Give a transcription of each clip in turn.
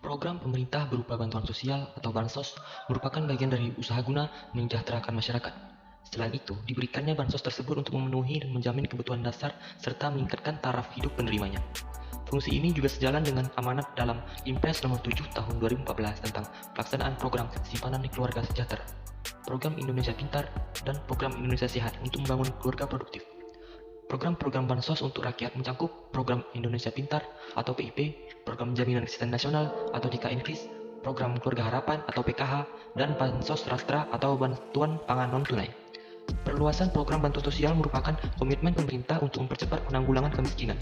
Program pemerintah berupa bantuan sosial atau bansos merupakan bagian dari usaha guna mensejahterakan masyarakat. Selain itu, diberikannya bansos tersebut untuk memenuhi dan menjamin kebutuhan dasar serta meningkatkan taraf hidup penerimanya. Fungsi ini juga sejalan dengan amanat dalam Impres Nomor 7 Tahun 2014 tentang pelaksanaan program Simpanan Keluarga Sejahtera, Program Indonesia Pintar, dan Program Indonesia Sehat untuk membangun keluarga produktif. Program-program bansos untuk rakyat mencakup Program Indonesia Pintar atau PIP, Program Jaminan Kesehatan Nasional atau JKN-KIS, Program Keluarga Harapan atau PKH, dan Bansos Rastra atau Bantuan Pangan Non-Tunai. Perluasan program bantuan sosial merupakan komitmen pemerintah untuk mempercepat penanggulangan kemiskinan.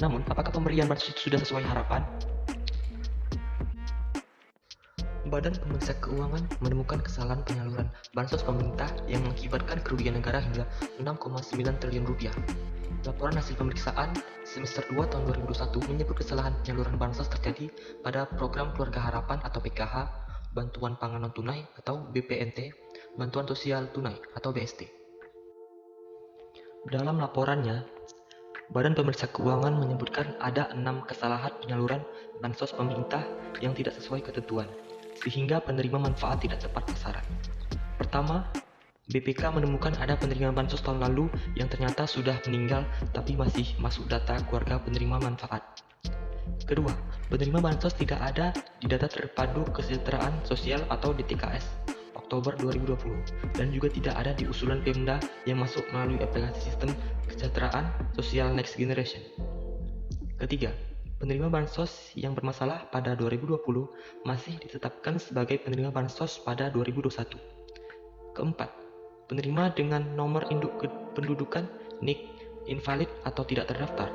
Namun, apakah pemberian bansos itu sudah sesuai harapan? Badan Pemeriksa Keuangan menemukan kesalahan penyaluran bansos pemerintah yang mengakibatkan kerugian negara hingga 6,9 triliun rupiah. Laporan hasil pemeriksaan semester 2 tahun 2021 menyebut kesalahan penyaluran bansos terjadi pada program Keluarga Harapan atau PKH, Bantuan Pangan Non-Tunai atau BPNT, Bantuan Sosial Tunai atau BST. Dalam laporannya, Badan Pemeriksa Keuangan menyebutkan ada 6 kesalahan penyaluran bansos pemerintah yang tidak sesuai ketentuan, sehingga penerima manfaat tidak tepat sasaran. Pertama, BPK menemukan ada penerima bansos tahun lalu yang ternyata sudah meninggal tapi masih masuk data keluarga penerima manfaat. Kedua, penerima bansos tidak ada di data terpadu kesejahteraan sosial atau DTKS Oktober 2020 dan juga tidak ada di usulan Pemda yang masuk melalui aplikasi sistem kesejahteraan sosial Next Generation. Ketiga, penerima bansos yang bermasalah pada 2020 masih ditetapkan sebagai penerima bansos pada 2021. Keempat, penerima dengan nomor induk kependudukan NIK invalid atau tidak terdaftar.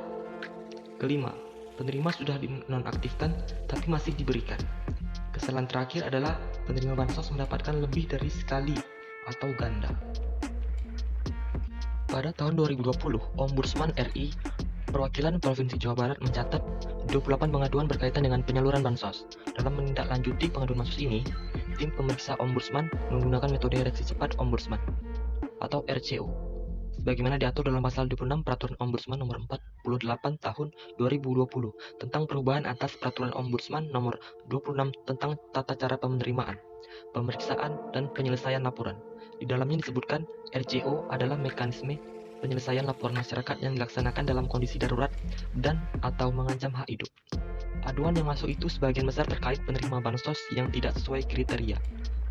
Kelima, penerima sudah dinonaktifkan tapi masih diberikan. Kesalahan terakhir adalah penerima bansos mendapatkan lebih dari sekali atau ganda. Pada tahun 2020, Ombudsman RI Perwakilan Provinsi Jawa Barat mencatat 28 pengaduan berkaitan dengan penyaluran bansos. Dalam menindaklanjuti pengaduan bansos ini, tim pemeriksa Ombudsman menggunakan metode reaksi cepat Ombudsman atau RCO, sebagaimana diatur dalam pasal 26 Peraturan Ombudsman Nomor 48 Tahun 2020 tentang perubahan atas Peraturan Ombudsman Nomor 26 tentang tata cara penerimaan, pemeriksaan, dan penyelesaian laporan. Di dalamnya disebutkan RCO adalah mekanisme penyelesaian laporan masyarakat yang dilaksanakan dalam kondisi darurat dan atau mengancam hak hidup. Aduan yang masuk itu sebagian besar terkait penerima bansos yang tidak sesuai kriteria.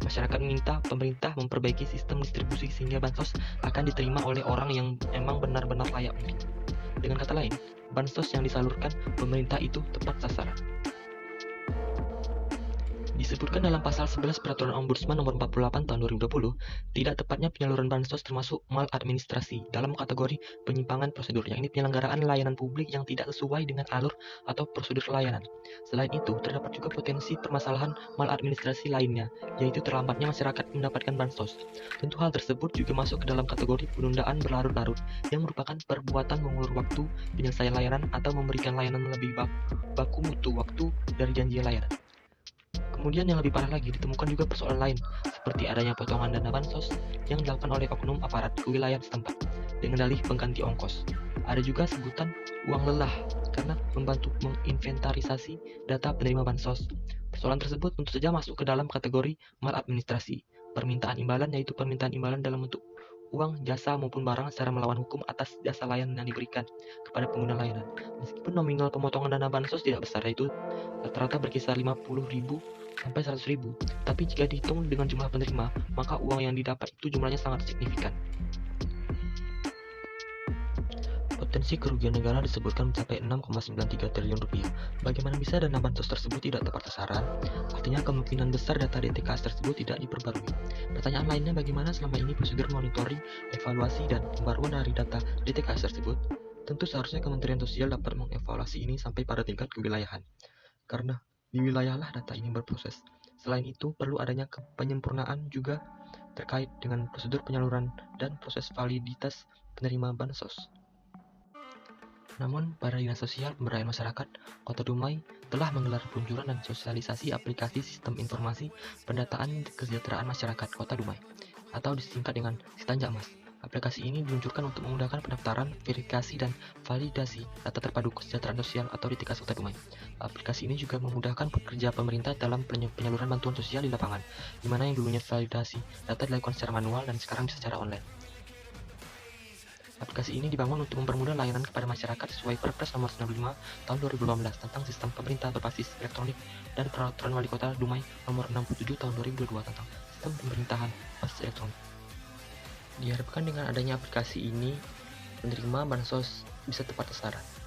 Masyarakat meminta pemerintah memperbaiki sistem distribusi sehingga bansos akan diterima oleh orang yang memang benar-benar layak menerima. Dengan kata lain, bansos yang disalurkan pemerintah itu tepat sasaran. Disebutkan dalam pasal 11 Peraturan Ombudsman Nomor 48 Tahun 2020, tidak tepatnya penyaluran bansos termasuk maladministrasi dalam kategori penyimpangan prosedur, yakni penyelenggaraan layanan publik yang tidak sesuai dengan alur atau prosedur layanan. Selain itu, terdapat juga potensi permasalahan maladministrasi lainnya, yaitu terlambatnya masyarakat mendapatkan bansos. Tentu hal tersebut juga masuk ke dalam kategori penundaan berlarut-larut, yang merupakan perbuatan mengulur waktu penyelesaian layanan atau memberikan layanan lebih baku mutu waktu dari janji layanan. Kemudian yang lebih parah lagi, ditemukan juga persoalan lain, seperti adanya potongan dana bansos yang dilakukan oleh oknum aparat kewilayahan setempat dengan dalih pengganti ongkos. Ada juga sebutan uang lelah karena membantu menginventarisasi data penerima bansos. Persoalan tersebut tentu saja masuk ke dalam kategori maladministrasi. Permintaan imbalan yaitu permintaan imbalan dalam bentuk uang, jasa maupun barang secara melawan hukum atas jasa layanan yang diberikan kepada pengguna layanan. Meskipun nominal pemotongan dana bansos tidak besar, yaitu rata-rata berkisar 50.000 sampai 100.000, tapi jika dihitung dengan jumlah penerima, maka uang yang didapat itu jumlahnya sangat signifikan. Potensi kerugian negara disebutkan mencapai 6,93 triliun rupiah. Bagaimana bisa dana bansos tersebut tidak tepat sasaran? Artinya kemungkinan besar data DTKS tersebut tidak diperbarui. Pertanyaan lainnya, bagaimana selama ini prosedur monitoring, evaluasi, dan pembaruan dari data DTKS tersebut? Tentu seharusnya Kementerian Sosial dapat mengevaluasi ini sampai pada tingkat kewilayahan, karena di wilayahlah data ini berproses. Selain itu, perlu adanya penyempurnaan juga terkait dengan prosedur penyaluran dan proses validitas penerima bansos. Namun, pada Dinas Sosial Pemberdayaan Masyarakat Kota Dumai telah menggelar peluncuran dan sosialisasi aplikasi Sistem Informasi Pendataan Kesejahteraan Masyarakat Kota Dumai, atau disingkat dengan Sitanjakmas. Aplikasi ini diluncurkan untuk memudahkan pendaftaran, verifikasi, dan validasi data terpadu kesejahteraan sosial atau DTK Kota Dumai. Aplikasi ini juga memudahkan pekerja pemerintah dalam penyaluran bantuan sosial di lapangan, di mana yang dulunya validasi data dilakukan secara manual dan sekarang bisa secara online. Aplikasi ini dibangun untuk mempermudah layanan kepada masyarakat sesuai Perpres Nomor 95 Tahun 2018 tentang Sistem Pemerintah Berbasis Elektronik dan Peraturan Wali Kota Dumai Nomor 67 Tahun 2022 tentang Sistem Pemerintahan Berbasis Elektronik. Diharapkan dengan adanya aplikasi ini, penerima bansos bisa tepat sasaran.